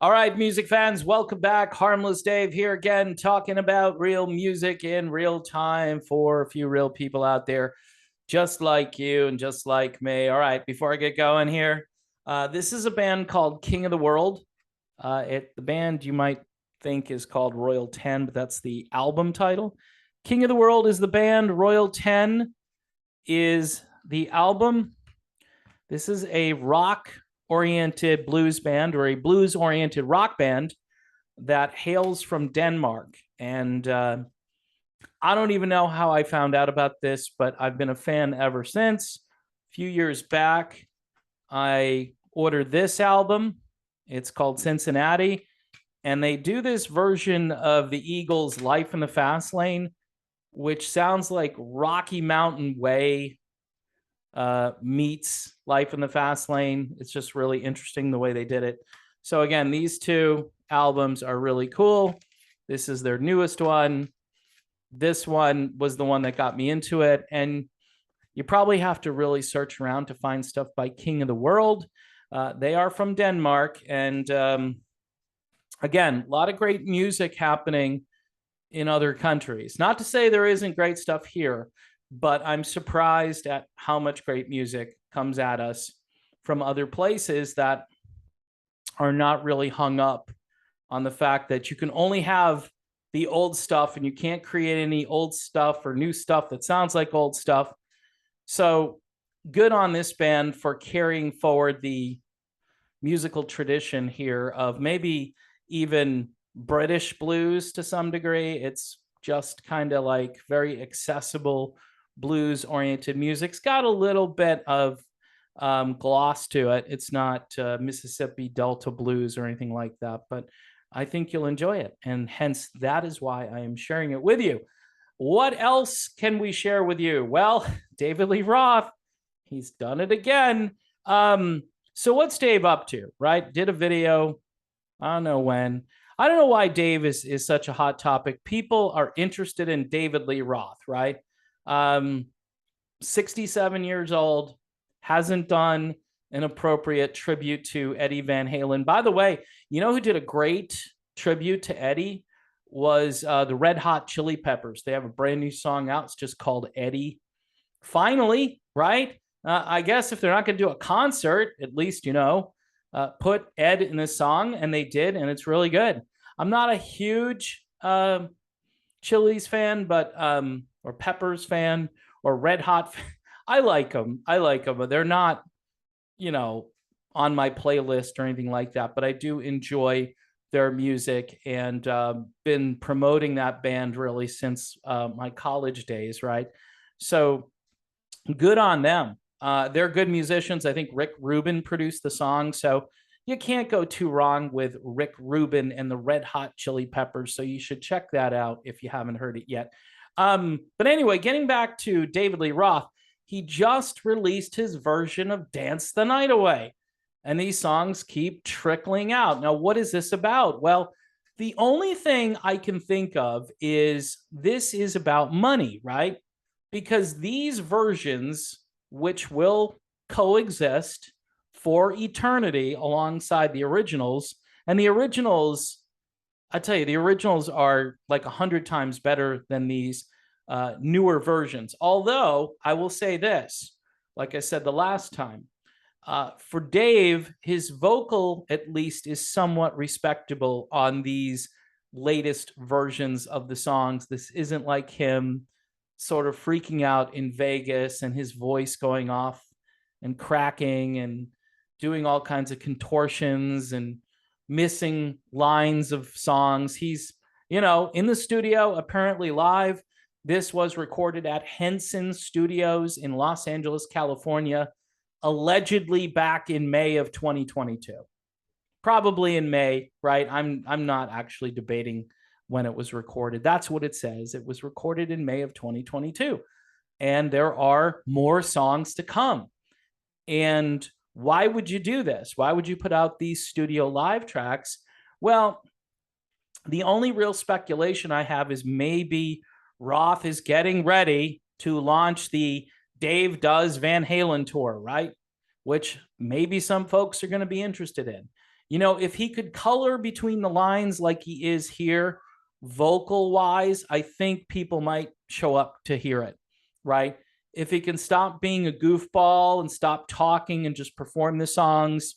All right, music fans, welcome back. Harmless Dave here again, talking about real music in real time for a few real people out there, just like you and just like me. All right, before I get going here, this is a band called King of the World. The band you might think is called Royal 10, but that's the album title. King of the World is the band, Royal 10 is the album. This is a rock-oriented blues band or a blues-oriented rock band that hails from Denmark. And I don't even know how I found out about this, but I've been a fan ever since. A few years back, I ordered this album. It's called Cincinnati. And they do this version of the Eagles' Life in the Fast Lane, which sounds like Rocky Mountain Way meets Life in the Fast Lane. It's just really interesting the way they did it. So again, these two albums are really cool. This is their newest one. This one was the one that got me into it. And you probably have to really search around to find stuff by King of the World. They are from Denmark. And again, a lot of great music happening in other countries. Not to say there isn't great stuff here, but I'm surprised at how much great music comes at us from other places that are not really hung up on the fact that you can only have the old stuff and you can't create any old stuff or new stuff that sounds like old stuff. So good on this band for carrying forward the musical tradition here of maybe even British blues to some degree. It's just kind of like very accessible blues oriented music. It's got a little bit of gloss to it. It's not Mississippi Delta blues or anything like that, but I think you'll enjoy it. And hence, that is why I am sharing it with you. What else can we share with you? Well, David Lee Roth, he's done it again. So what's Dave up to, right? Did a video, I don't know when. I don't know why Dave is such a hot topic. People are interested in David Lee Roth, right? 67 years old, hasn't done an appropriate tribute to Eddie Van Halen. By the way, you know who did a great tribute to Eddie was the Red Hot Chili Peppers. They have a brand new song out. It's just called Eddie. Finally, right? I guess if they're not going to do a concert, at least, put Ed in this song, and they did, and it's really good. I'm not a huge Chili's fan, but or Peppers fan or Red Hot fan. I like them, but they're not, on my playlist or anything like that. But I do enjoy their music and been promoting that band really since my college days, right? So good on them. They're good musicians. I think Rick Rubin produced the song, so you can't go too wrong with Rick Rubin and the Red Hot Chili Peppers. So you should check that out if you haven't heard it yet. But anyway, getting back to David Lee Roth, he just released his version of Dance the Night Away. And these songs keep trickling out. Now, what is this about? Well, the only thing I can think of is this is about money, right? Because these versions, which will coexist for eternity alongside the originals, and the originals, I tell you, the originals are like 100 times better than these newer versions. Although I will say this, like I said the last time, for Dave, his vocal at least is somewhat respectable on these latest versions of the songs. This isn't like him sort of freaking out in Vegas and his voice going off and cracking and doing all kinds of contortions and missing lines of songs. He's, in the studio, apparently live. This was recorded at Henson Studios in Los Angeles, California, allegedly back in May of 2022. Probably in May, right? I'm not actually debating when it was recorded. That's what it says. It was recorded in May of 2022. And there are more songs to come. And why would you do this? Why would you put out these studio live tracks? Well, the only real speculation I have is maybe Roth is getting ready to launch the Dave Does Van Halen tour, right? Which maybe some folks are going to be interested in. if he could color between the lines like he is here, vocal wise, I think people might show up to hear it, right? If he can stop being a goofball and stop talking and just perform the songs,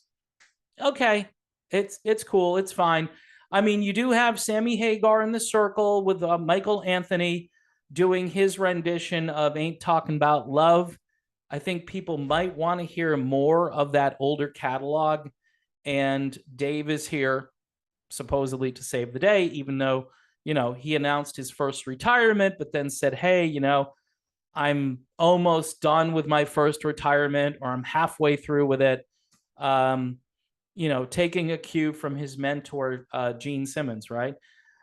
okay, it's cool, it's fine. I mean, you do have Sammy Hagar in the circle with Michael Anthony doing his rendition of Ain't Talking About Love. I think people might want to hear more of that older catalog. And Dave is here supposedly to save the day, even though, he announced his first retirement, but then said, hey, I'm almost done with my first retirement, or I'm halfway through with it. Taking a cue from his mentor, Gene Simmons, right?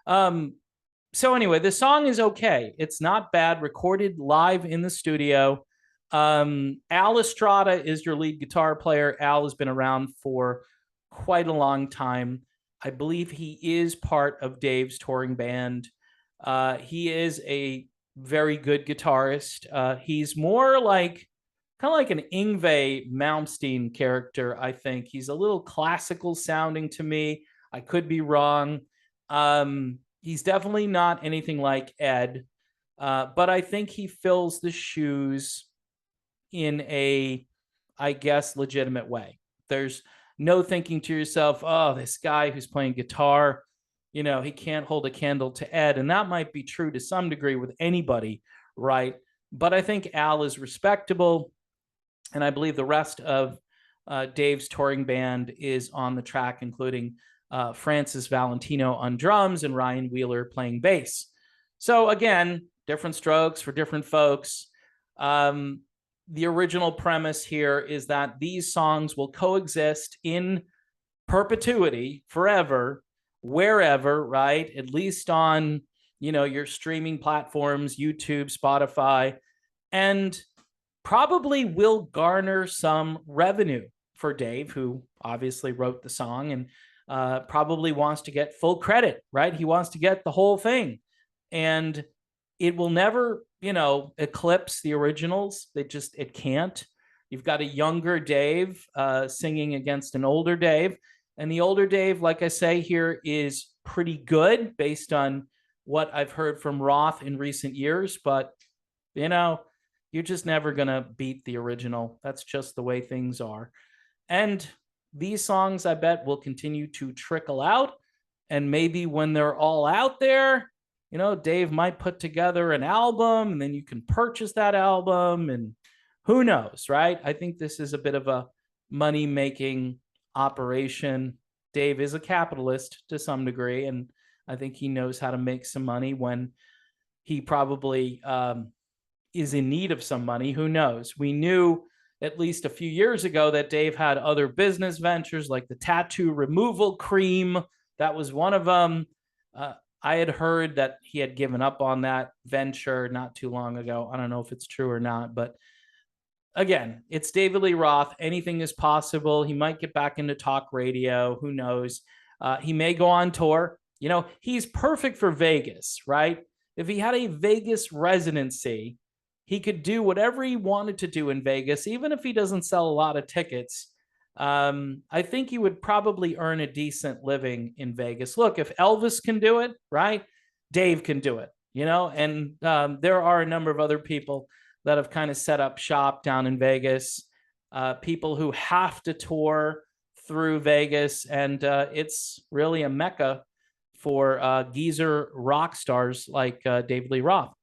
So anyway, the song is okay. It's not bad, recorded live in the studio. Al Estrada is your lead guitar player. Al has been around for quite a long time. I believe he is part of Dave's touring band. He is a very good guitarist. He's more like kind of like an Yngwie Malmsteen character, I think. He's a little classical sounding to me. I could be wrong. He's definitely not anything like Ed, but I think he fills the shoes in a, I guess, legitimate way. There's no thinking to yourself, oh, this guy who's playing guitar, he can't hold a candle to Ed. And that might be true to some degree with anybody, right? But I think Al is respectable. And I believe the rest of Dave's touring band is on the track, including Francis Valentino on drums and Ryan Wheeler playing bass. So again, different strokes for different folks. The original premise here is that these songs will coexist in perpetuity forever, wherever, right? At least on, your streaming platforms, YouTube, Spotify, and probably will garner some revenue for Dave, who obviously wrote the song and probably wants to get full credit, right? He wants to get the whole thing. And it will never, eclipse the originals. It can't. You've got a younger Dave singing against an older Dave. And the older Dave, like I say here, is pretty good based on what I've heard from Roth in recent years. But, you're just never going to beat the original. That's just the way things are. And these songs, I bet, will continue to trickle out. And maybe when they're all out there, Dave might put together an album and then you can purchase that album, and who knows, right? I think this is a bit of a money-making operation. Dave is a capitalist to some degree, and I think he knows how to make some money when he probably is in need of some money. Who knows? We knew at least a few years ago that Dave had other business ventures like the tattoo removal cream. That was one of them. I had heard that he had given up on that venture not too long ago. I don't know if it's true or not, but again, it's David Lee Roth. Anything is possible. He might get back into talk radio. Who knows? He may go on tour. He's perfect for Vegas, right? If he had a Vegas residency, he could do whatever he wanted to do in Vegas, even if he doesn't sell a lot of tickets. I think he would probably earn a decent living in Vegas. Look, if Elvis can do it, right, Dave can do it, and there are a number of other people that have kind of set up shop down in Vegas, people who have to tour through Vegas, and it's really a mecca for geezer rock stars like David Lee Roth.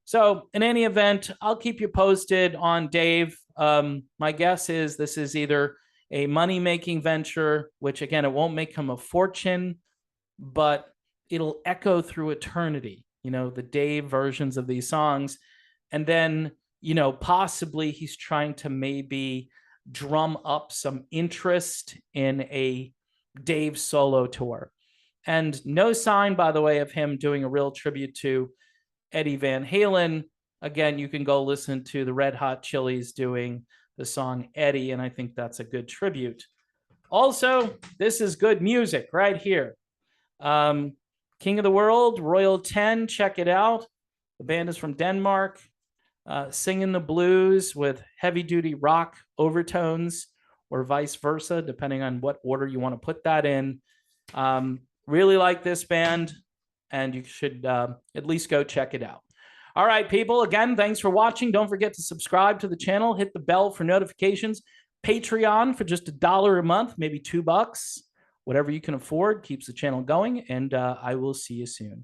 So in any event, I'll keep you posted on Dave. My guess is this is either a money-making venture, which again, it won't make him a fortune, but it'll echo through eternity, the Dave versions of these songs. And then, possibly he's trying to maybe drum up some interest in a Dave solo tour. And no sign, by the way, of him doing a real tribute to Eddie Van Halen. Again, you can go listen to the Red Hot Chili's doing the song Eddie, and I think that's a good tribute. Also, this is good music right here. King of the World, Royal 10, check it out. The band is from Denmark, singing the blues with heavy-duty rock overtones or vice versa, depending on what order you want to put that in. Really like this band, and you should at least go check it out. All right, people, again, thanks for watching. Don't forget to subscribe to the channel, hit the bell for notifications. Patreon for just $1 a month, maybe $2, whatever you can afford, keeps the channel going, and I will see you soon.